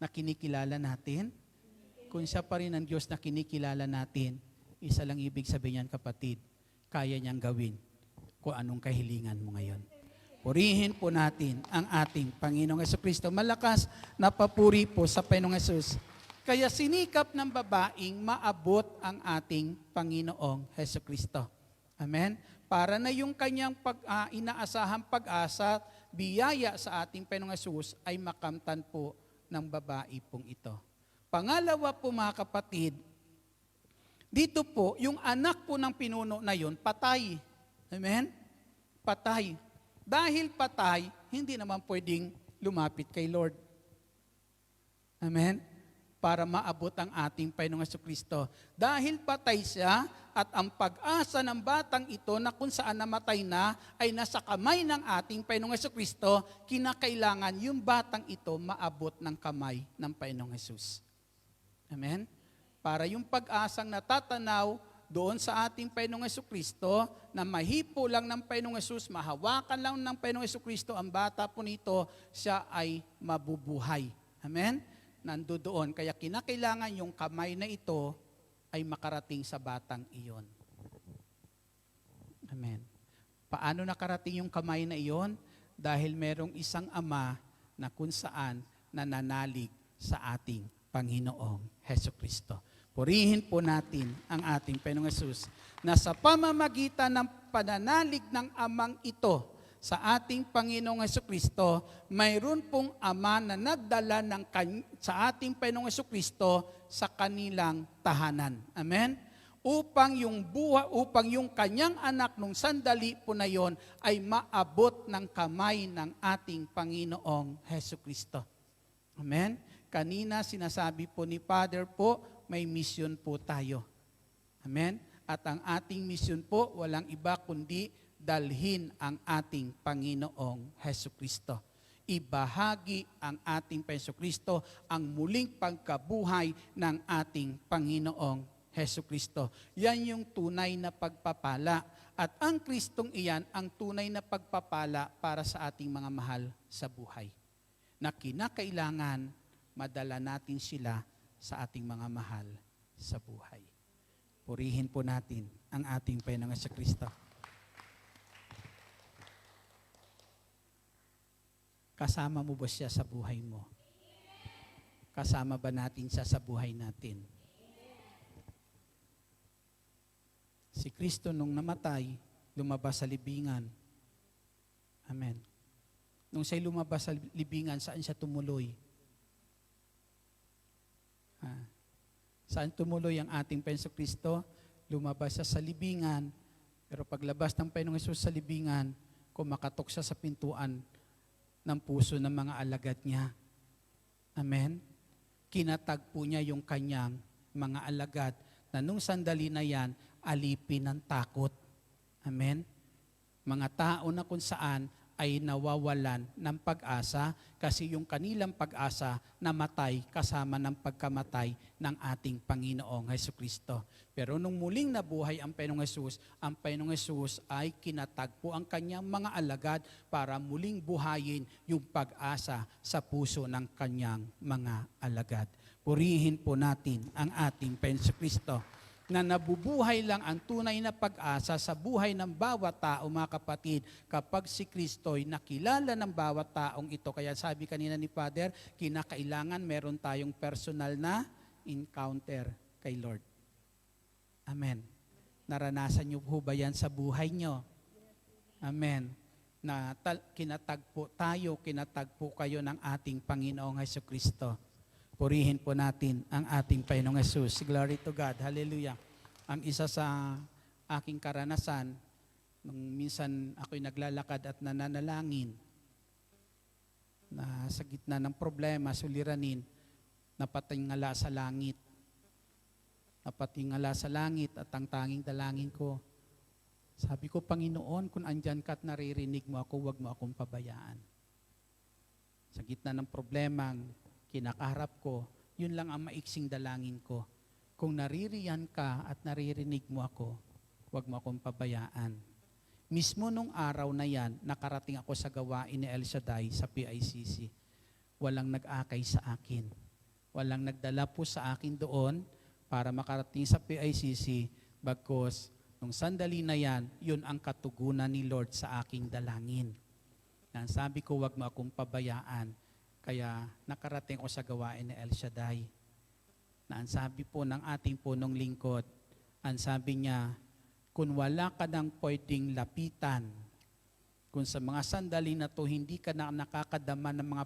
na kinikilala natin? Kung siya pa rin ang Diyos na kinikilala natin, isa lang ibig sabihin yan, kapatid, kaya niyang gawin kung anong kahilingan mo ngayon. Purihin po natin ang ating Panginoong Jesucristo. Malakas na papuri po sa Panginoong Hesus. Kaya sinikap ng babaeng maabot ang ating Panginoong Jesucristo. Amen? Para na yung kanyang inaasahang pag-asa, biyaya sa ating Panginoong Hesus ay makamtan po ng babae pong ito. Pangalawa po mga kapatid, dito po, yung anak po ng pinuno na yun, patay. Amen? Patay. Dahil patay, hindi naman pwedeng lumapit kay Lord. Amen? Para maabot ang ating Panginoong Jesucristo. Dahil patay siya at ang pag-asa ng batang ito na kung saan namatay na ay nasa kamay ng ating Panginoong Jesucristo, kinakailangan yung batang ito maabot ng kamay ng Panginoong Jesus. Amen? Para yung pag-asang natatanaw doon sa ating Panginoong Jesucristo, na mahipo lang ng Panginoong Jesus, mahawakan lang ng Panginoong Jesucristo, ang bata po nito, siya ay mabubuhay. Amen? Nandoon. Kaya kinakailangan yung kamay na ito ay makarating sa batang iyon. Amen. Paano nakarating yung kamay na iyon? Dahil merong isang ama na kung saan nananalig sa ating Panginoong Jesucristo. Purihin po natin ang ating Panginoong Hesus na sa pamamagitan ng pananalig ng amang ito sa ating Panginoong Jesucristo, mayroon pong ama na nagdala sa ating Panginoong Jesucristo sa kanilang tahanan. Amen? Upang yung kanyang anak nung sandali po na yon ay maabot ng kamay ng ating Panginoong Jesucristo. Amen? Kanina sinasabi po ni Father po, may mission po tayo. Amen? At ang ating mission po, walang iba kundi dalhin ang ating Panginoong Jesucristo. Ibahagi ang ating Jesucristo, ang muling pagkabuhay ng ating Panginoong Jesucristo. Yan yung tunay na pagpapala. At ang Kristong iyan, ang tunay na pagpapala para sa ating mga mahal sa buhay. Na kinakailangan, madala natin sila sa ating mga mahal sa buhay. Purihin po natin ang ating Panginoong Jesucristo. Kasama mo ba siya sa buhay mo? Kasama ba natin siya sa buhay natin? Si Kristo nung namatay, lumabas sa libingan. Amen. Nung siya'y lumabas sa libingan, saan siya tumuloy? Saan tumuloy ang ating Panginoong Kristo? Lumabas siya sa libingan, pero paglabas ng Panginoong Jesus sa libingan, kumakatok siya sa pintuan ng puso ng mga alagad niya. Amen? Kinatagpo niya yung kanyang mga alagad na nung sandali na yan, alipin ng takot. Amen? Mga tao na kung saan ay nawawalan ng pag-asa kasi yung kanilang pag-asa namatay kasama ng pagkamatay ng ating Panginoong Jesucristo. Pero nung muling nabuhay ang Panginoong Jesus, ang Panginoong Jesus ay kinatagpo ang kanyang mga alagad para muling buhayin yung pag-asa sa puso ng kanyang mga alagad. Purihin po natin ang ating Panginoong Jesucristo na nabubuhay lang ang tunay na pag-asa sa buhay ng bawat tao, mga kapatid, kapag si Kristo'y nakilala ng bawat taong ito. Kaya sabi kanina ni Father, kinakailangan meron tayong personal na encounter kay Lord. Amen. Naranasan niyo po ba yan sa buhay niyo? Amen. Na kinatagpo tayo, kinatagpo kayo ng ating Panginoong Jesucristo. Purihin po natin ang ating Panginoong Jesus. Glory to God. Hallelujah. Ang isa sa aking karanasan, nung minsan ako'y naglalakad at nananalangin, na sa gitna ng problema, suliranin, napatingala sa langit. Napatingala sa langit at ang tanging dalangin ko, sabi ko, Panginoon, kung andyan ka at naririnig mo ako, huwag mo akong pabayaan. Sa gitna ng problemang kinakaharap ko, yun lang ang maiksing dalangin ko. Kung naririyan ka at naririnig mo ako, huwag mo akong pabayaan. Mismo nung araw na yan, nakarating ako sa gawain ni El Shaddai sa PICC. Walang nag-akay sa akin. Walang nagdala po sa akin doon para makarating sa PICC, bagkus nung sandali na yan, yun ang katugunan ni Lord sa aking dalangin. Yan, sabi ko, wag mo akong pabayaan. Kaya nakarating ko sa gawain ni El Shaddai. Na ang sabi po ng ating punong lingkod, ang sabi niya, kung wala ka nang pwedeng lapitan, kung sa mga sandali na to hindi ka na nakakadama ng mga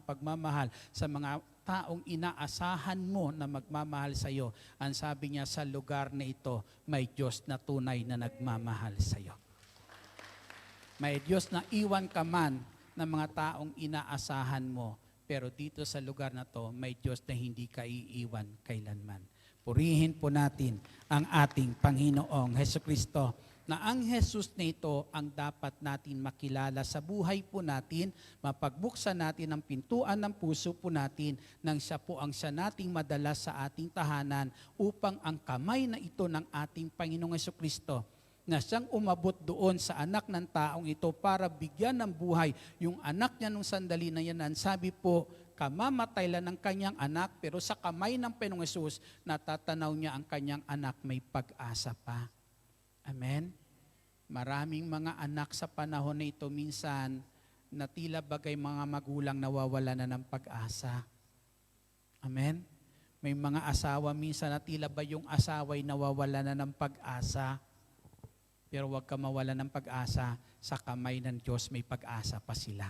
pagmamahal sa mga taong inaasahan mo na magmamahal sa iyo, ang sabi niya, sa lugar na ito, may Diyos na tunay na nagmamahal sa iyo. May Diyos na iwan ka man ng mga taong inaasahan mo, pero dito sa lugar na to, may Diyos na hindi ka iiwan kailanman. Purihin po natin ang ating Panginoong Hesukristo, na ang Jesus na ito ang dapat natin makilala sa buhay po natin, mapagbuksan natin ang pintuan ng puso po natin nang siya po ang siya nating madala sa ating tahanan upang ang kamay na ito ng ating Panginoong Hesukristo na siyang umabot doon sa anak ng taong ito para bigyan ng buhay yung anak niya nung sandali na yan. Ang sabi po, kamamatay lang ng kanyang anak, pero sa kamay ng Panginoong Hesus, natatanaw niya ang kanyang anak, may pag-asa pa. Amen? Maraming mga anak sa panahon na ito minsan na tila bagay mga magulang nawawala na ng pag-asa. Amen? May mga asawa minsan na tila ba yung asawa'y nawawala na ng pag-asa. Pero huwag ka mawala ng pag-asa, sa kamay ng Diyos may pag-asa pa sila.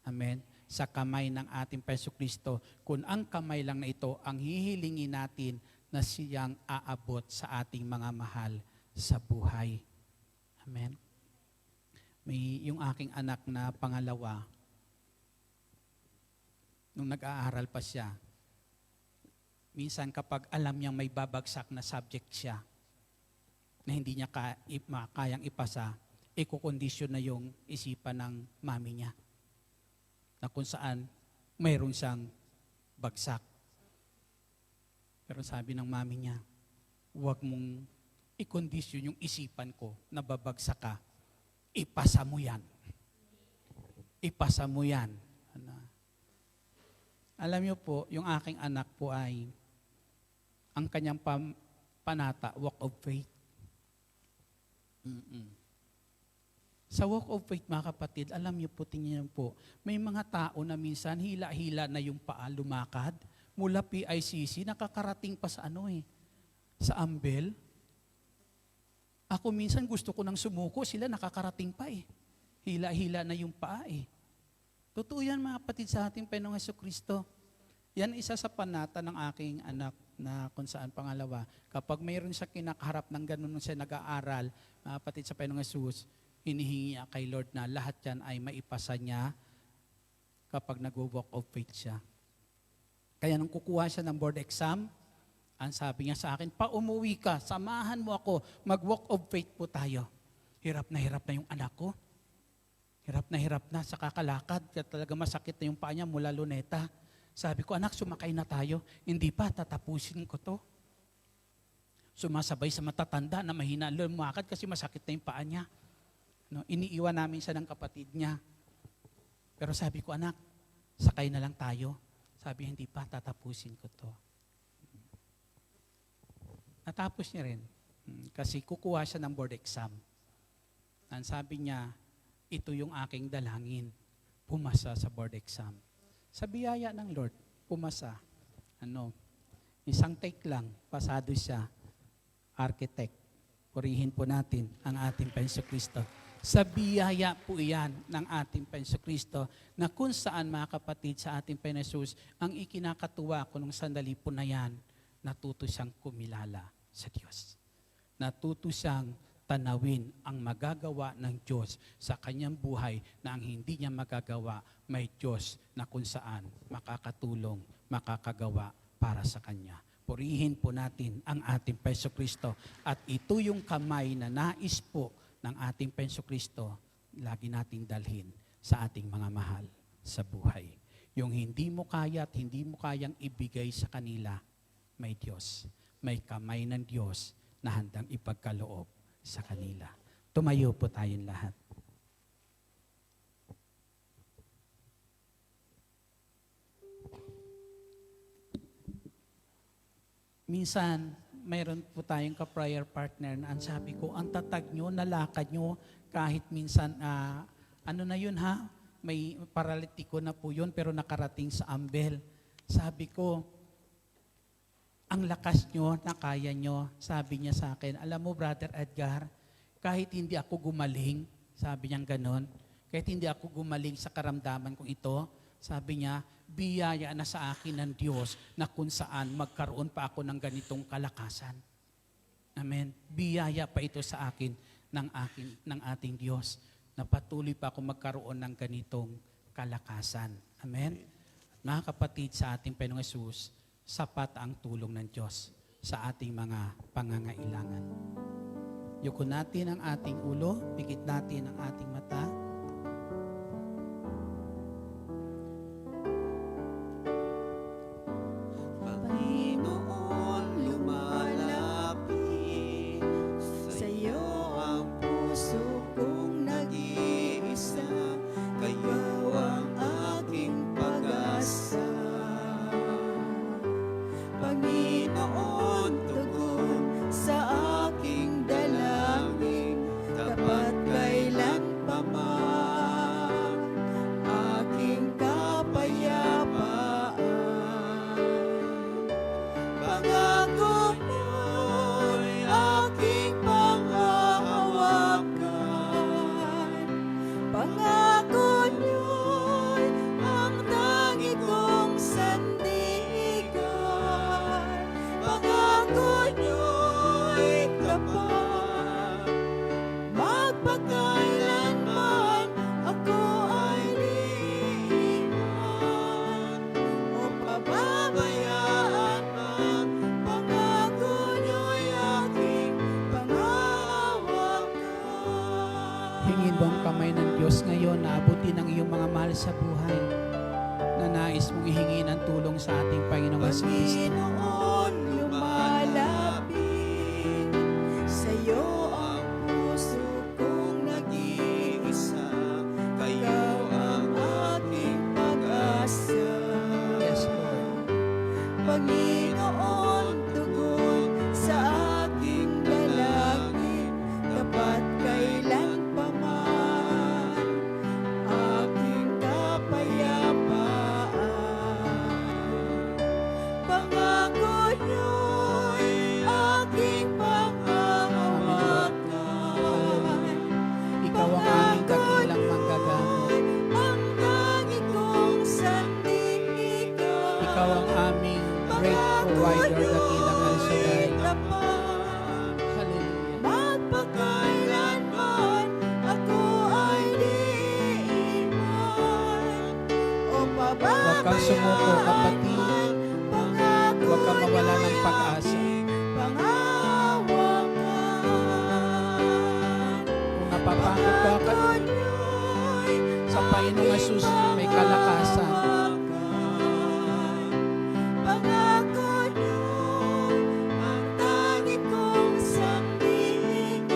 Amen? Sa kamay ng ating Jesucristo, kung ang kamay lang na ito ang hihilingin natin na siyang aabot sa ating mga mahal sa buhay. Amen? May yung aking anak na pangalawa, nung nag-aaral pa siya, minsan kapag alam niyang may babagsak na subject siya, na hindi niya kayang ipasa, ikukondisyon na yung isipan ng mami niya. Na kung saan mayroon siyang bagsak. Pero sabi ng mami niya, huwag mong ikondisyon yung isipan ko na babagsak ka. Ipasa mo yan. Ipasa mo yan. Ano? Alam niyo po, yung aking anak po ay ang kanyang panata, walk of faith. Sa walk of faith, mga kapatid, alam niyo po, tingnan po, may mga tao na minsan hila-hila na yung paa lumakad mula PICC, nakakarating pa sa sa Ambel. Ako minsan gusto ko nang sumuko, sila nakakarating pa Hila-hila na yung paa Totoo yan, mga kapatid, sa ating Panginoong Hesukristo. Yan isa sa panata ng aking anak na kung saan pangalawa. Kapag mayroon siya kinakaharap ng ganun nung siya nag-aaral, mga kapatid sa Panginoong Hesus, hinihingi niya kay Lord na lahat yan ay maipasa niya kapag nag-walk of faith siya. Kaya nung kukuha siya ng board exam, ang sabi niya sa akin, umuwi ka, samahan mo ako, mag-walk of faith po tayo. Hirap na yung anak ko. Hirap na sa kakalakad, kaya talaga masakit na yung paa niya mula luneta. Sabi ko, anak, sumakay na tayo. Hindi pa, tatapusin ko to. Sumasabay sa matatanda na mahina lumakad kasi masakit na yung paa niya. No, iniiwan namin siya ng kapatid niya. Pero sabi ko, anak, sakay na lang tayo. Sabi, hindi pa, tatapusin ko to. Natapos niya rin. Kasi kukuha siya ng board exam. Ang sabi niya, ito yung aking dalangin. Pumasa sa board exam. Sa biyaya ng Lord, pumasa. Isang take lang, pasado siya. Architect. Purihin po natin ang ating Jesucristo. Sa biyaya po iyan ng ating Jesucristo na kung saan, mga kapatid, sa ating Jesus, ang ikinakatuwa ko nung sandali po na yan, natuto siyang kumilala sa Diyos. Natuto siyang tanawin ang magagawa ng Diyos sa kanyang buhay na ang hindi niya magagawa, may Diyos na kung saan makakatulong, makakagawa para sa kanya. Purihin po natin ang ating Hesus Kristo at ito yung kamay na nais po ng ating Hesus Kristo, lagi nating dalhin sa ating mga mahal sa buhay. Yung hindi mo kaya at hindi mo kayang ibigay sa kanila, may Diyos, may kamay ng Diyos na handang ipagkaloob sa kanila. Tumayo po tayong lahat. Minsan, mayroon po tayong ka-prayer partner na ang sabi ko, ang tatag nyo, nalakad nyo, kahit minsan, ano na yun ha? May paralitiko na po yun, pero nakarating sa ambel. Sabi ko, ang lakas nyo, na kaya nyo, sabi niya sa akin, alam mo, Brother Edgar, kahit hindi ako gumaling, sabi niya ganon, kahit hindi ako gumaling sa karamdaman kong ito, sabi niya, biyaya na sa akin ng Diyos na kung saan magkaroon pa ako ng ganitong kalakasan. Amen. Biyaya pa ito sa akin ng ating Diyos na patuloy pa ako magkaroon ng ganitong kalakasan. Amen. Mga kapatid, sa ating Panginoong Hesus, sapat ang tulong ng Diyos sa ating mga pangangailangan. Yuko natin ang ating ulo, pikit natin ang ating mata. Panginoon, lumalapit sa'yo ang puso kong nag-iisa. Kayo ang aking pag-asa. Panginoon, tugon sa aking dalangin, tapat kailan pa man aking kapayapaan. Pangako mo'y aking panghahawakan. Pangako niyo'y ang tangi kong sandigan. Pangako niyo'y tapat. Magpakailanman ako ay liiwan o pababayaan man. Pangako niyo'y aking panghahawakan. Hingin mo ang kamay ng Diyos ngayon na abutin ang iyong mga mahal sa buhay na nais mong ihingi ng tulong sa ating Panginoong Hesus Kristo. Panginoon, lumalapit sa'yo ang puso kong nag-iisa. Kayo ang aking pag-asa. Yes, Lord. Panginoon, tugon sa aking dalangin, tapat kailan pa man aking kapayapaan. Pangako niyo'y aking panghahawakan. Ikaw ang aming dakilang manggagamot. Ang tangi kong sandigan. Ikaw ang aming great provider, dakilang El Shaddai. Hallelujah. Magpakailanman ako ay liiwan o Huwag kang sumuko, kapatid. Pangako Huwag kang mawala ng niyo'y pag-asa. aking panghahawakan. Kung napapagod ka, Pangako niyo'y sa Panginoong Hesus may kalakasan. Pangako niyo ang tangi kong sandigan.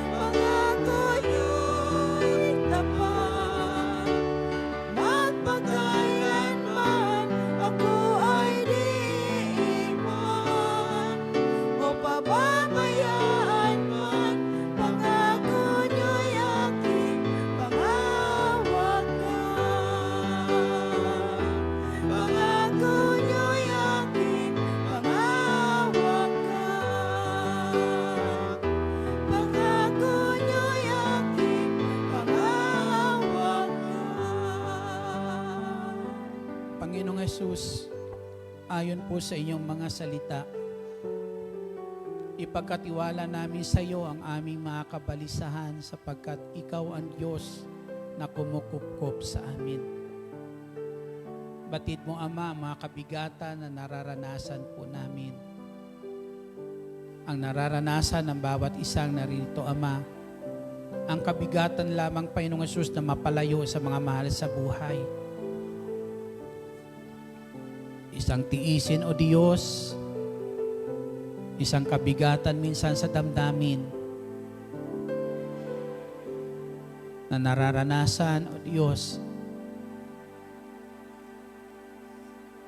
Pangako niyo'y tapat. Magpakailanman ako ay liiwan o pababayaan man. Pangako niyo'y aking panghahawakan. Pangako niyo'y aking panghahawakan. Pangako niyo'y aking panghahawakan. Panginoong Hesus, ayon po sa inyong mga salita, Ipagkatiwala namin sa iyo ang aming mga kabalisahan sapagkat ikaw ang Diyos na kumukupkop sa amin. Batid mo, Ama, ang mga kabigatan na nararanasan po namin. Ang nararanasan ng bawat isang narito, Ama, ang kabigatan lamang, Panginoong Hesus, na mapalayo sa mga mahal sa buhay. Isang tiisin, O Diyos, isang kabigatan minsan sa damdamin na nararanasan, O Diyos,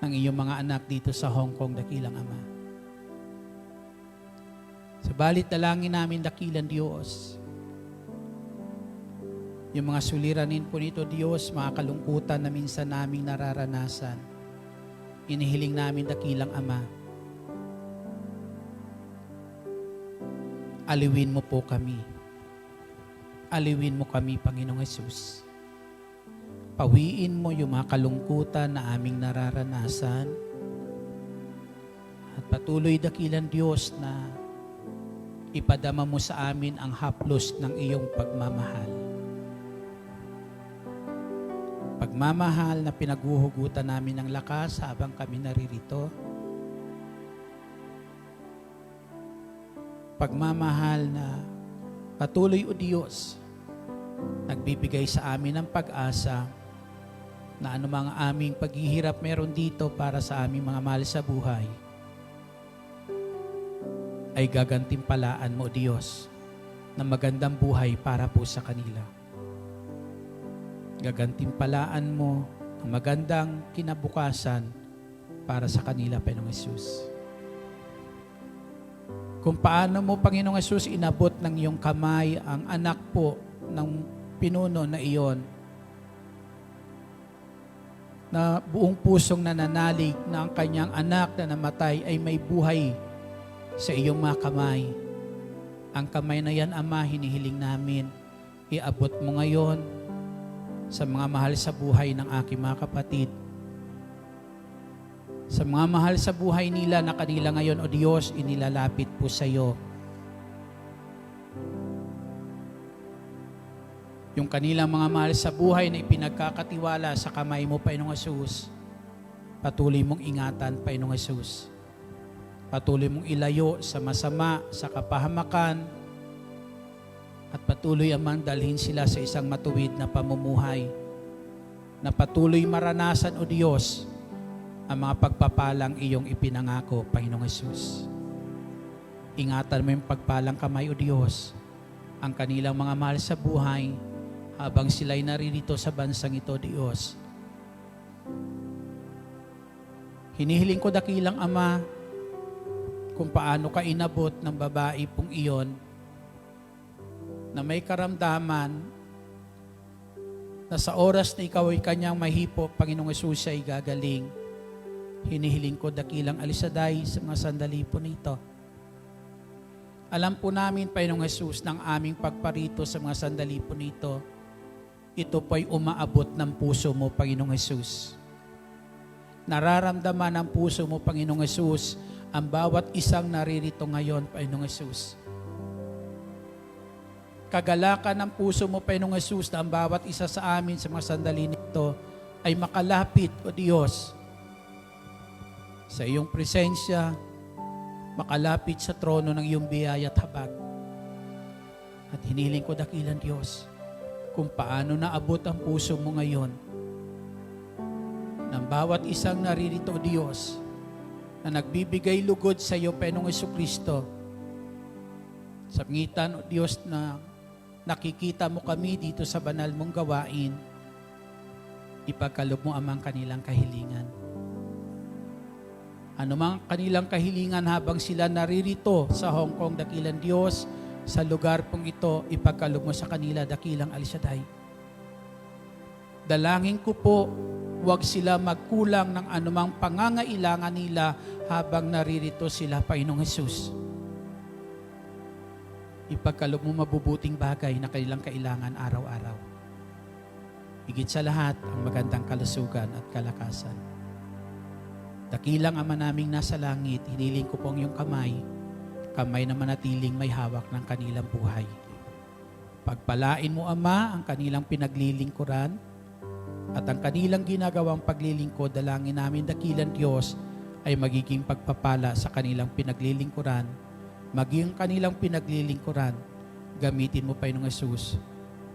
ng iyong mga anak dito sa Hong Kong, dakilang Ama. Subalit dalangin namin, dakilang Diyos, yung mga suliranin po nito, Diyos, mga kalungkutan na minsan naming nararanasan, inihiling namin, dakilang Ama, aliwin mo po kami. Aliwin mo kami, Panginoong Hesus. Pawiin mo yung mga kalungkutan na aming nararanasan. At patuloy, dakilang Diyos, na ipadama mo sa amin ang haplos ng iyong pagmamahal. Pagmamahal na pinaghuhugutan namin ng lakas habang kami naririto. Pagmamahal na patuloy, O Diyos, nagbibigay sa amin ng pag-asa na anumang aming paghihirap meron dito para sa aming mga mahal sa buhay, ay gagantimpalaan mo, O Diyos, na magandang buhay para po sa kanila. Gagantimpalaan mo ang magandang kinabukasan para sa kanila, Panginoong Hesus. Kung paano mo, Panginoong Hesus, inabot ng iyong kamay ang anak po ng pinuno na iyon, na buong pusong nananalig na ang kanyang anak na namatay ay may buhay sa iyong mga kamay. Ang kamay na yan, Ama, hinihiling namin, iabot mo ngayon sa mga mahal sa buhay ng aking mga kapatid. Sa mga mahal sa buhay nila na kanila ngayon, O Diyos, inilalapit po sa iyo. Yung kanilang mga mahal sa buhay na ipinagkakatiwala sa kamay mo, Panginoong Hesus, patuloy mong ingatan, Panginoong Hesus. Patuloy mong ilayo sa masama, sa kapahamakan, at patuloy, Amang, dalhin sila sa isang matuwid na pamumuhay, na patuloy maranasan, O Diyos, ang mga pagpapalang iyong ipinangako, Panginoong Hesus. Ingatan mo yung pagpalang kamay, O Diyos, ang kanilang mga mahal sa buhay habang sila'y naririto sa bansang ito, Diyos. Hinihiling ko, dakilang Ama, kung paano ka inabot ng babae pong iyon na may karamdaman na sa oras na ikaw ay kanyang mahipo, Panginoong Hesus, siya ay gagaling. Hinihiling ko, dakilang Alisaday, sa mga sandali po nito. Alam po namin, Panginoong Hesus, ng aming pagparito sa mga sandali po nito, ito po ay umaabot ng puso mo, Panginoong Hesus. Nararamdaman ng puso mo, Panginoong Hesus, ang bawat isang naririto ngayon, Panginoong Hesus. Kagalakan ng puso mo, Panginoong Hesus, na ang bawat isa sa amin sa mga sandali nito ay makalapit, O Diyos, sa iyong presensya, makalapit sa trono ng iyong biyaya at habag. At hiniling ko, dakilang Diyos, kung paano naabot ang puso mo ngayon ng bawat isang naririto, O Diyos, na nagbibigay lugod sa iyo, Panginoong Jesucristo, sa pangitan, O Diyos, na nakikita mo kami dito sa banal mong gawain, ipagkaloob mo, Amang, kanilang kahilingan. Anumang kanilang kahilingan habang sila naririto sa Hong Kong, dakilang Diyos, sa lugar pong ito, ipagkaloob mo sa kanila, dakilang Alisaday. Dalangin ko po, huwag sila magkulang ng anumang pangangailangan nila habang naririto sila, Panginoong Hesus. Ipagkaloob mo mabubuting bagay na kanilang kailangan araw-araw. Higit sa lahat, ang magandang kalusugan at kalakasan. Dakilang Ama naming nasa langit, hiniling ko po ang iyong kamay kamay na manatiling may hawak ng kanilang buhay. Pagpalain mo, Ama, ang kanilang pinaglilingkuran at ang kanilang ginagawang paglilingkod. Dalangin namin, dakilang Diyos, ay magiging pagpapala sa kanilang pinaglilingkuran, maging kanilang pinaglilingkuran. Gamitin mo, Panginoong Hesus,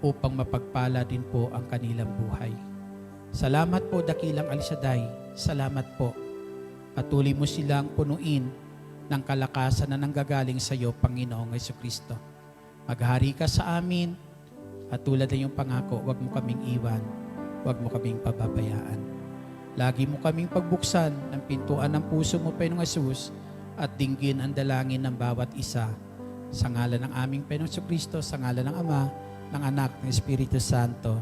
upang mapagpala din po ang kanilang buhay. Salamat po, dakilang El Shaddai. Salamat po. Patuloy mo silang punuin ng kalakasan na nanggagaling sa iyo, Panginoong Jesucristo. Maghari ka sa amin at tulad ng iyong pangako, huwag mo kaming iwan, huwag mo kaming pababayaan. Lagi mo kaming pagbuksan ng pintuan ng puso mo, Panginoong Hesus, at dinggin ang dalangin ng bawat isa. Sa ngalan ng aming Panginoong Jesucristo, sa ngalan ng Ama, ng Anak, ng Espiritu Santo.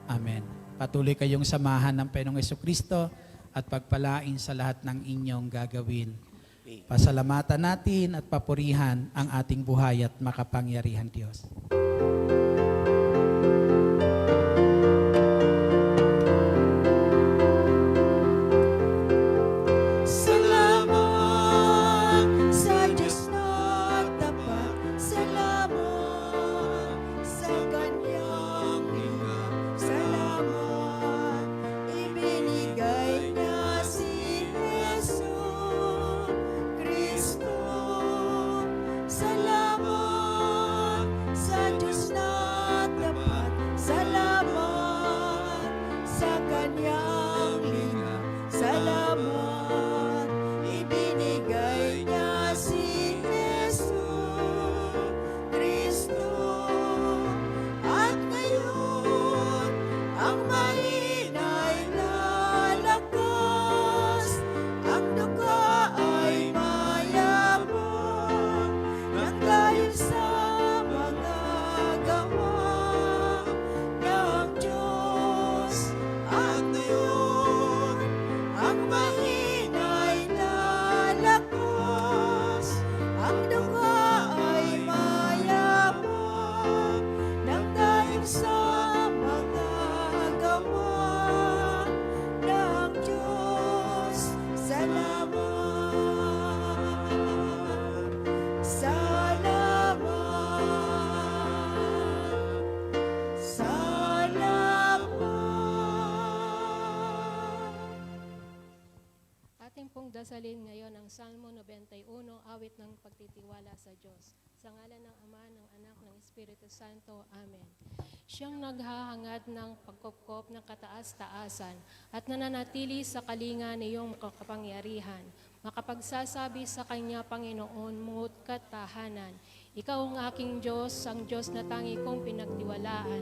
Amen. Patuloy kayong samahan ng Panginoong Jesucristo at pagpalain sa lahat ng inyong gagawin. Pasalamatan natin at papurihan ang ating buhay at makapangyarihan Diyos. Salamat sa Diyos na tapat. Salamat sa Kanyang ina. Salamat, ibinigay niya si Jesu Kristo. Salamat sa Diyos na tapat. Salamat sa Kanyang ina. Salamat, ibinigay niya si Jesu Kristo. At ngayon, ang mahina'y lalakas, ang duka ay mayabang, nang dahil sa mga gawa ng Diyos. At ngayon, ang mahina'y lalakas, ang duka ay mayabang, nang dahil sa mga gawa ng Diyos. Salamat, salamat, salamat. Ating pong dasalin ngayon ang Salmo 91, awit ng pagtitiwala sa Diyos. Sa ngalan ng Ama, ng Anak, ng Espiritu Santo. Amen. Siyang naghahangad ng pagkopkop ng kataas-taasan at nananatili sa kalinga ng iyong kapangyarihan. Makapagsasabi sa Kanya, Panginoon, mungot ka't tahanan. Ikaw ang aking Diyos, ang Diyos na tangi kong pinagtiwalaan.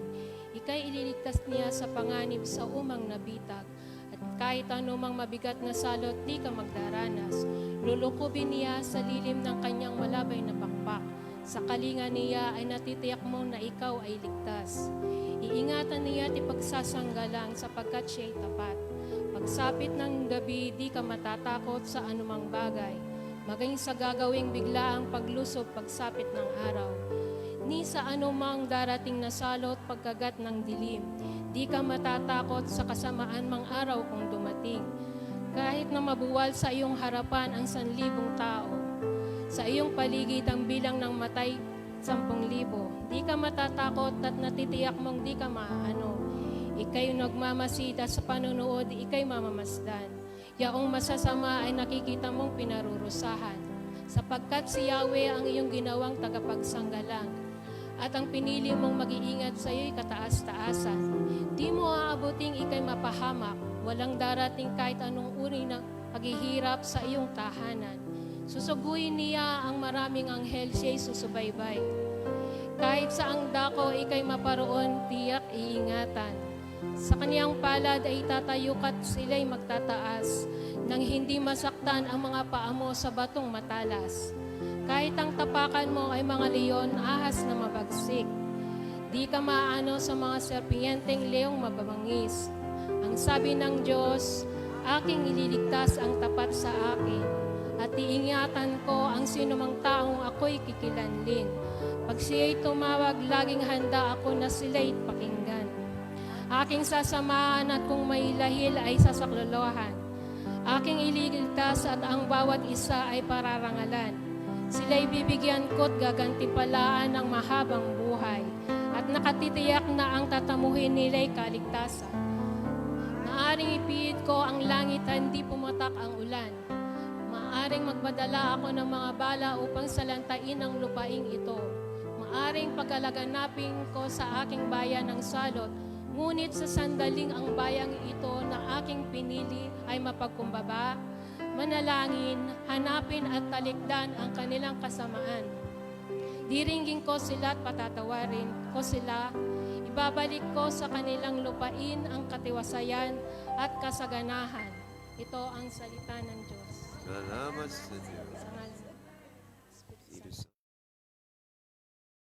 Ika'y ililigtas niya sa panganib sa umang nabitag. At kahit anumang mabigat na salot, di ka magdaranas. Lulukubin niya sa lilim ng kanyang malabay na pakpak. Sa kalinga niya ay natitiyak mo na ikaw ay ligtas. Iingatan niya at ipagsasanggalang sapagkat siya'y tapat. Pagsapit ng gabi, di ka matatakot sa anumang bagay. Maging sa gagawing biglaang paglusob pagsapit ng araw. Ni sa anumang darating na salot pagkagat ng dilim. Di ka matatakot sa kasamaan mang araw kung dumating. Kahit na mabuwal sa iyong harapan ang 1,000 tao, sa iyong paligid ang bilang ng matay 10,000. Di ka matatakot at natitiyak mong di ka maaano. Ika'y nagmamasida sa panunood, ika'y mamamasdan. Yaong masasama ay nakikita mong pinarurusahan. Sapagkat si Yahweh ang iyong ginawang tagapagsanggalang. At ang pinili mong mag-iingat sa iyo'y kataas-taasan. Di mo aabuting ika'y mapahamak. Walang darating kahit anong uri ng paghihirap sa iyong tahanan. Susuguin niya ang maraming anghel, siya'y susubaybay. Kahit sa ang dako, ika'y maparoon, tiyak iingatan. Sa kaniyang palad ay tatayo ka't sila'y magtataas, nang hindi masaktan ang mga paa mo sa batong matalas. Kahit ang tapakan mo ay mga leon, ahas na mabagsik. Di ka maano sa mga serpienteng leong mababangis. Ang sabi ng Diyos, aking ililigtas ang tapat sa akin, at iingatan ko ang sinumang taong ako'y kikilanlin. Pag siya'y tumawag, laging handa ako na sila'y pakinggan. Aking sasamahan at kung may lahil ay sasaklolohan. Aking ililigtas at ang bawat isa ay pararangalan. Sila'y bibigyan ko't gagantipalaan ng mahabang buhay at nakatitiyak na ang tatamuhin nila'y kaligtasan. Maaring ipiit ko ang langit at hindi pumatak ang ulan. Maaring magpadala ako ng mga bala upang salantain ang lupaing ito. Maaring pagkalaganapin ko sa aking bayan ng salot, ngunit sa sandaling ang bayang ito na aking pinili ay mapagkumbaba, manalangin, hanapin at talikdan ang kanilang kasamaan. Diringgin ko sila at patatawarin ko sila. Ibabalik ko sa kanilang lupain ang katiwasayan at kasaganahan. Ito ang salita ng Diyos. Salamat sa Diyos. Sa ngalan